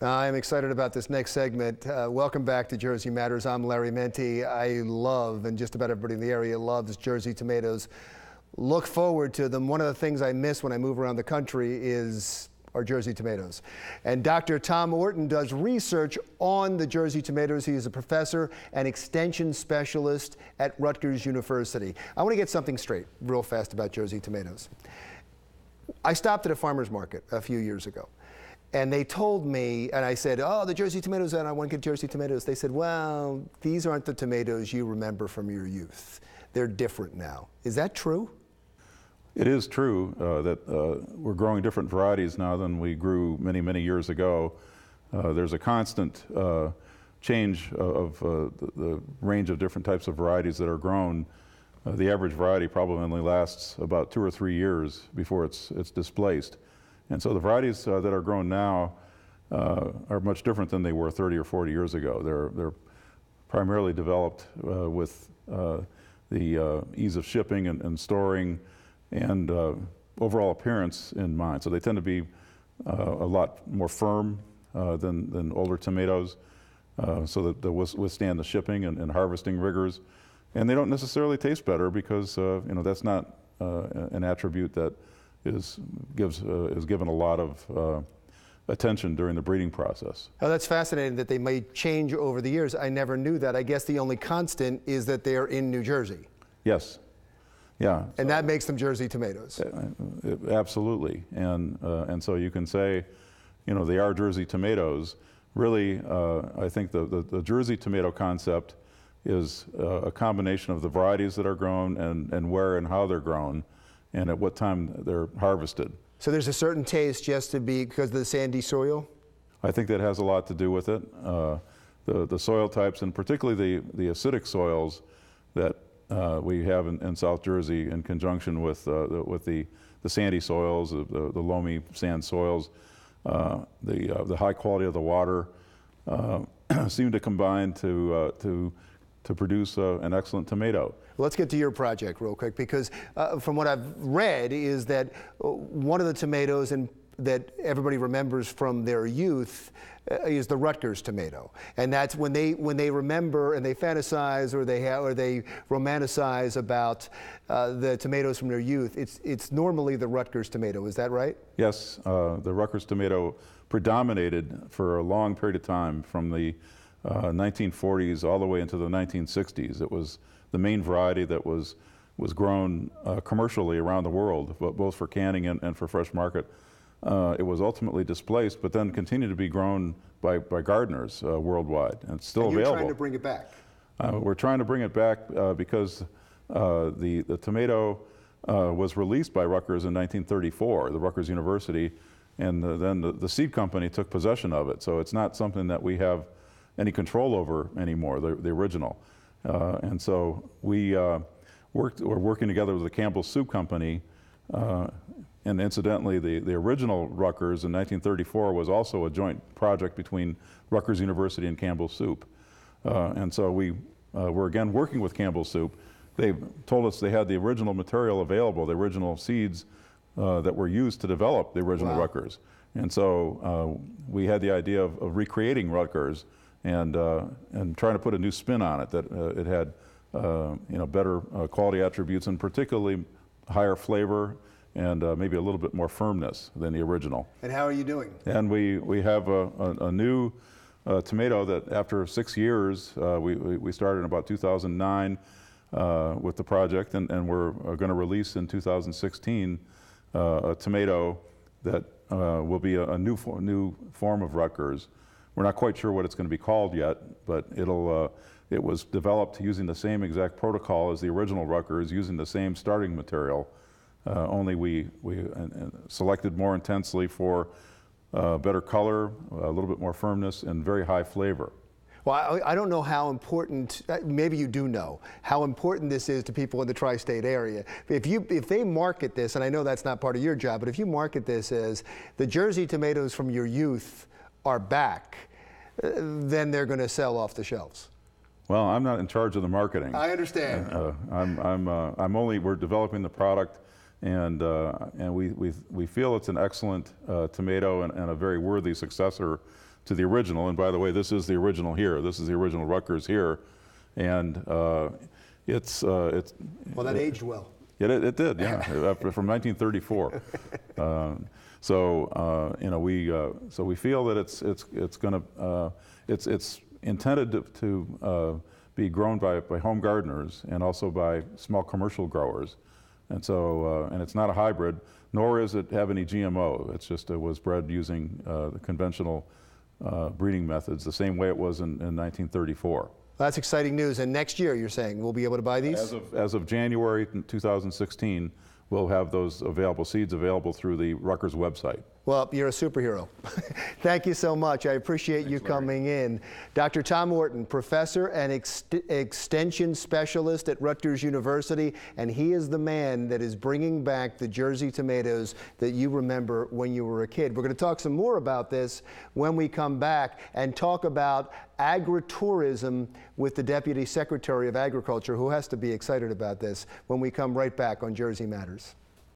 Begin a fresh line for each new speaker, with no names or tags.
I'm excited about this next segment. Welcome back to Jersey Matters. I'm Larry Menti. I love, and just about everybody in the area loves, Jersey tomatoes. Look forward to them. One of the things I miss when I move around the country is our Jersey tomatoes. And Dr. Tom Orton does research on the Jersey tomatoes. He is a professor and extension specialist at Rutgers University. I want to get something straight real fast about Jersey tomatoes. I stopped at a farmer's market a few years ago, and they told me, and I said, oh, the Jersey tomatoes, and I want to get Jersey tomatoes. They said, well, these aren't the tomatoes you remember from your youth. They're different now. Is that true?
It is true that we're growing different varieties now than we grew many, many years ago. There's a constant change of the range of different types of varieties that are grown. The average variety probably only lasts about 2 or 3 years before it's displaced. And so the varieties that are grown now are much different than they were 30 or 40 years ago. They're primarily developed with the ease of shipping and storing and overall appearance in mind. So they tend to be a lot more firm than older tomatoes, so that they'll withstand the shipping and harvesting rigors. And they don't necessarily taste better because that's not an attribute that is given a lot of attention during the breeding process.
Oh, that's fascinating that they may change over the years. I never knew that. I guess the only constant is that they're in New Jersey.
Yes. Yeah.
And that makes them Jersey tomatoes.
Absolutely. And so you can say, they are Jersey tomatoes. Really, I think the Jersey tomato concept is a combination of the varieties that are grown and where and how they're grown and at what time they're harvested.
So there's a certain taste just to be because of the sandy soil?
I think that has a lot to do with it. The soil types, and particularly the acidic soils that we have in South Jersey in conjunction with the sandy soils, the loamy sand soils, the high quality of the water seem to combine to produce an excellent tomato.
Let's get to your project real quick, because from what I've read is that one of the tomatoes that everybody remembers from their youth is the Rutgers tomato, and that's when they remember and they fantasize or they romanticize about the tomatoes from their youth. It's normally the Rutgers tomato. Is that right?
Yes, the Rutgers tomato predominated for a long period of time from the 1940s all the way into the 1960s. It was the main variety that was grown commercially around the world, both for canning and for fresh market. It was ultimately displaced, but then continued to be grown by gardeners worldwide, and it's still available.
You're trying to bring it back?
We're trying to bring it back because the tomato was released by Rutgers in 1934, the Rutgers University, and then the seed company took possession of it. So it's not something that we have any control over anymore, the original. And so we're working together with the Campbell Soup Company. And incidentally, the original Rutgers in 1934 was also a joint project between Rutgers University and Campbell Soup. And so we're again working with Campbell Soup. They told us they had the original material available, the original seeds that were used to develop the original
Wow.
Rutgers. And so we had the idea of recreating Rutgers and trying to put a new spin on it, that it had better quality attributes and particularly higher flavor and maybe a little bit more firmness than the original.
And how are you doing?
And we have a new tomato that after 6 years, we started in about 2009 with the project, and we're going to release in 2016 a tomato that will be a new form of Rutgers. We're not quite sure what it's going to be called yet, but it was developed using the same exact protocol as the original Rutgers, using the same starting material. Only we selected more intensely for better color, a little bit more firmness, and very high flavor.
Well, I don't know how important, maybe you do know, how important this is to people in the tri-state area. If they market this, and I know that's not part of your job, but if you market this as the Jersey tomatoes from your youth are back, then they're going to sell off the shelves.
Well, I'm not in charge of the marketing.
I understand.
We're developing the product, and we feel it's an excellent tomato and a very worthy successor to the original. And by the way, this is the original here. This is the original Rutgers here, and it's
well, that aged well.
It did, yeah, from 1934. So we feel that it's intended to be grown by home gardeners and also by small commercial growers, and so and it's not a hybrid, nor is it have any GMO. It's just it was bred using the conventional breeding methods, the same way it was in 1934.
That's exciting news. And next year, you're saying we'll be able to buy these?
As of January 2016, we'll have those seeds available through the Rutgers website.
Well, you're a superhero. Thank you so much. I appreciate you coming in. Dr. Tom Orton, professor and extension specialist at Rutgers University, and he is the man that is bringing back the Jersey tomatoes that you remember when you were a kid. We're going to talk some more about this when we come back and talk about agritourism with the Deputy Secretary of Agriculture, who has to be excited about this, when we come right back on Jersey Matters.